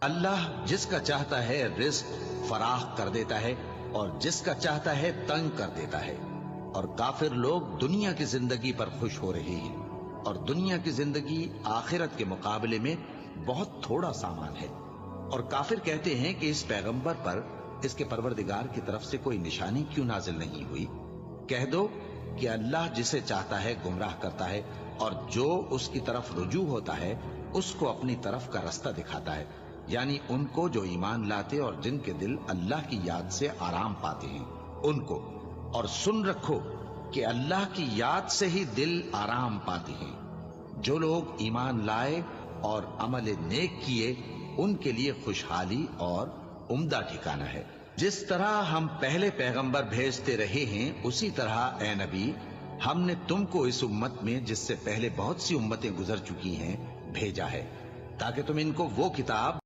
अल्लाह जिसका चाहता है रिज्क फराह कर देता है और जिसका चाहता है तंग कर देता है। और काफिर लोग दुनिया की जिंदगी पर खुश हो रहे हैं और दुनिया की जिंदगी आखिरत के मुकाबले में बहुत थोड़ा सामान है। और काफिर कहते हैं कि इस पैगंबर पर इसके परवरदिगार की तरफ से कोई निशानी क्यों नाजिल नहीं हुई। कह दो कि अल्लाह जिसे चाहता है गुमराह करता है और जो उसकी तरफ रुजू होता है उसको अपनी तरफ का रास्ता दिखाता है, यानी उनको जो ईमान लाते और जिनके दिल अल्लाह की याद से आराम पाते हैं उनको। और सुन रखो कि अल्लाह की याद से ही दिल आराम पाते हैं। जो लोग ईमान लाए और अमल नेक किए उनके लिए खुशहाली और उम्दा ठिकाना है। जिस तरह हम पहले पैगंबर भेजते रहे हैं उसी तरह ए नबी हमने तुमको इस उम्मत में जिससे पहले बहुत सी उम्मतें गुजर चुकी हैं भेजा है, ताकि तुम इनको वो किताब